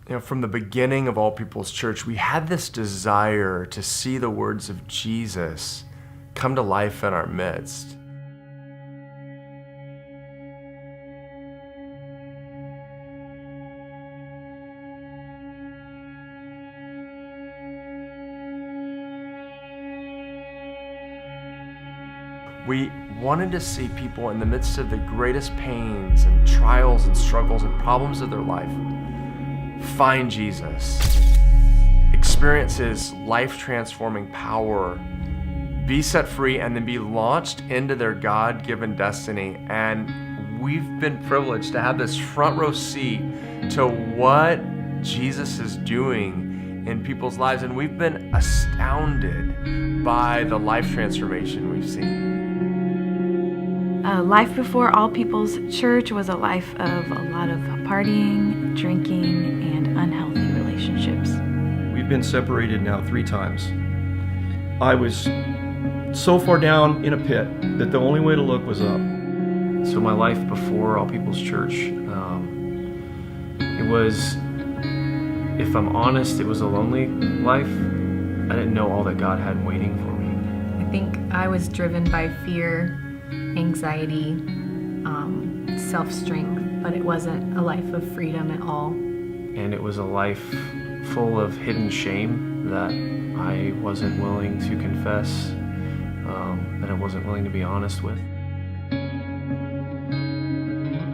From the beginning of All People's Church, we had this desire to see the words of Jesus come to life in our midst. We wanted to see people in the midst of the greatest pains and trials and struggles and problems of their life find Jesus, experience His life-transforming power, be set free, and then be launched into their God-given destiny. And we've been privileged to have this front row seat to what Jesus is doing in people's lives, and we've been astounded by the life transformation we've seen. Life before All People's Church was a life of a lot of partying, drinking, and unhealthy relationships. We've been separated now 3 times. I was so far down in a pit that the only way to look was up. So my life before All People's Church, it was, if I'm honest, it was a lonely life. I didn't know all that God had waiting for me. I think I was driven by fear, anxiety, self-strength, but it wasn't a life of freedom at all. And it was a life full of hidden shame that I wasn't willing to confess, that I wasn't willing to be honest with.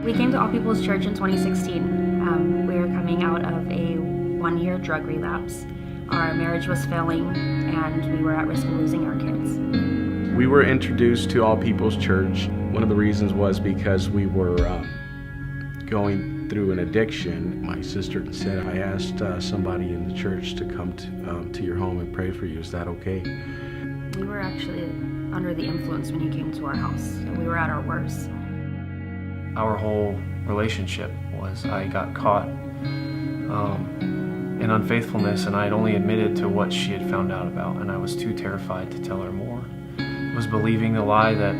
We came to All People's Church in 2016. We were coming out of a 1-year drug relapse. Our marriage was failing, and we were at risk of losing our kids. We were introduced to All People's Church. One of the reasons was because we were going through an addiction. My sister said, I asked somebody in the church to come to your home and pray for you. Is that okay? We were actually under the influence when you came to our house, and we were at our worst. Our whole relationship was, I got caught in unfaithfulness, and I had only admitted to what she had found out about, and I was too terrified to tell her more. I was believing the lie that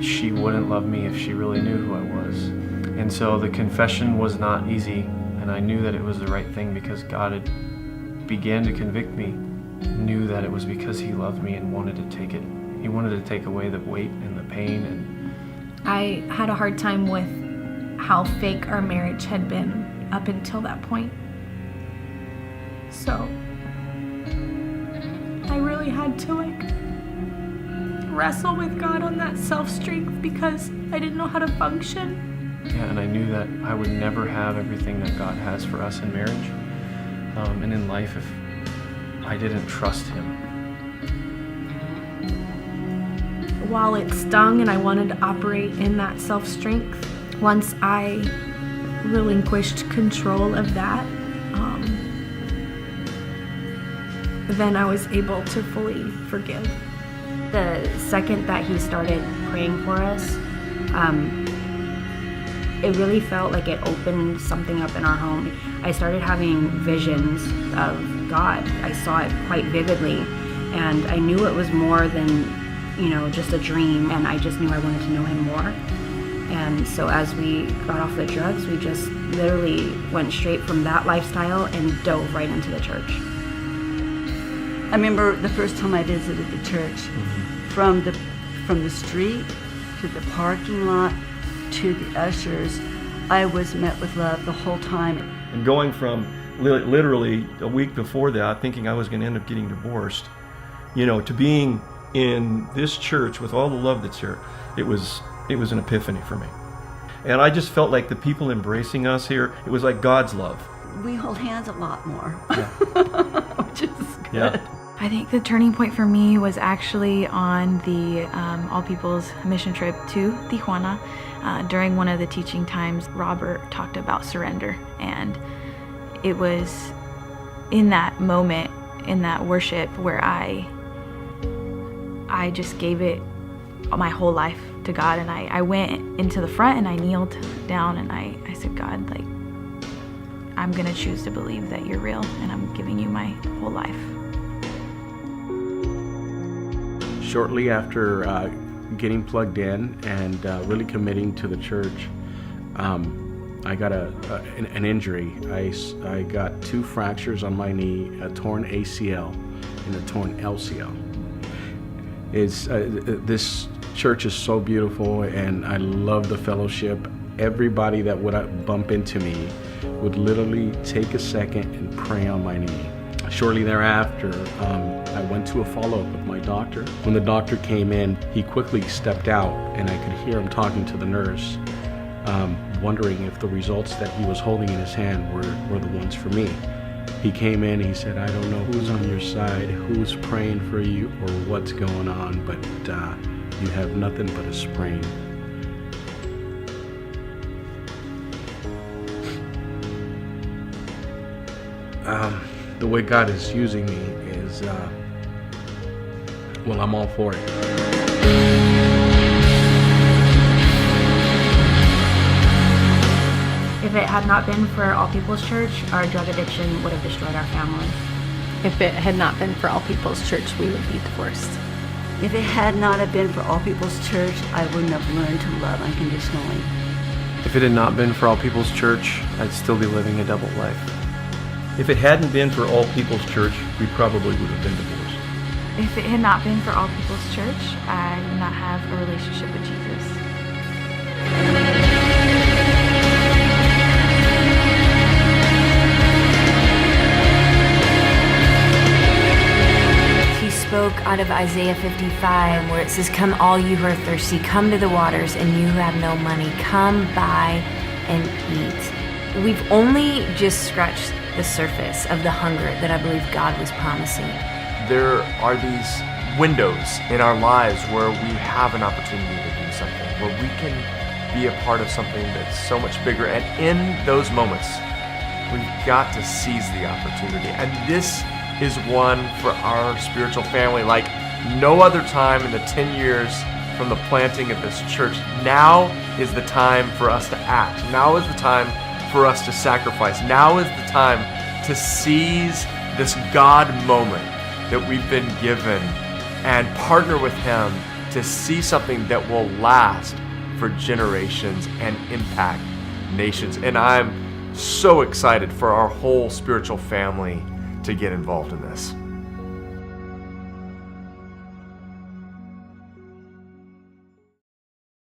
she wouldn't love me if she really knew who I was. And so the confession was not easy, and I knew that it was the right thing because God had began to convict me, knew that it was because He loved me and wanted to take it. He wanted to take away the weight and the pain. And I had a hard time with how fake our marriage had been up until that point. So I really had to wrestle with God on that self-strength because I didn't know how to function. Yeah, and I knew that I would never have everything that God has for us in marriage and in life if I didn't trust Him. While it stung and I wanted to operate in that self-strength, once I relinquished control of that, then I was able to fully forgive. The second that he started praying for us, it really felt like it opened something up in our home. I started having visions of God. I saw it quite vividly, and I knew it was more than, just a dream, and I just knew I wanted to know Him more. And so as we got off the drugs, we just literally went straight from that lifestyle and dove right into the church. I remember the first time I visited the church, from the street to the parking lot to the ushers, I was met with love the whole time. And going from literally a week before that, thinking I was going to end up getting divorced, to being in this church with all the love that's here, it was an epiphany for me. And I just felt like the people embracing us here, it was like God's love. We hold hands a lot more, Yeah. which is good. Yeah. I think the turning point for me was actually on the All People's mission trip to Tijuana. During one of the teaching times, Robert talked about surrender, and it was in that moment, in that worship, where I just gave it my whole life to God, and I went into the front and I kneeled down and I said, God, I'm gonna choose to believe that you're real, and I'm giving you my whole life. Shortly after getting plugged in and really committing to the church, I got an injury. I got 2 fractures on my knee, a torn ACL and a torn LCL. This church is so beautiful, and I love the fellowship. Everybody that would bump into me would literally take a second and pray on my knee. Shortly thereafter, I went to a follow-up with my doctor. When the doctor came in, he quickly stepped out, and I could hear him talking to the nurse, wondering if the results that he was holding in his hand were the ones for me. He came in, he said, "I don't know who's on your side, who's praying for you, or what's going on, but you have nothing but a sprain." The way God is using me is, well, I'm all for it. If it had not been for All People's Church, our drug addiction would have destroyed our family. If it had not been for All People's Church, we would be divorced. If it had not have been for All People's Church, I wouldn't have learned to love unconditionally. If it had not been for All People's Church, I'd still be living a double life. If it hadn't been for All People's Church, we probably would have been divorced. If it had not been for All People's Church, I would not have a relationship with Jesus. He spoke out of Isaiah 55, where it says, "Come all you who are thirsty, come to the waters, and you who have no money, come buy and eat." We've only just scratched the surface of the hunger that I believe God was promising. There are these windows in our lives where we have an opportunity to do something, where we can be a part of something that's so much bigger. And in those moments, we've got to seize the opportunity. And this is one for our spiritual family like no other time in the 10 years from the planting of this church. Now is the time for us to act. Now is the time for us to sacrifice. Now is the time to seize this God moment that we've been given and partner with Him to see something that will last for generations and impact nations. And I'm so excited for our whole spiritual family to get involved in this.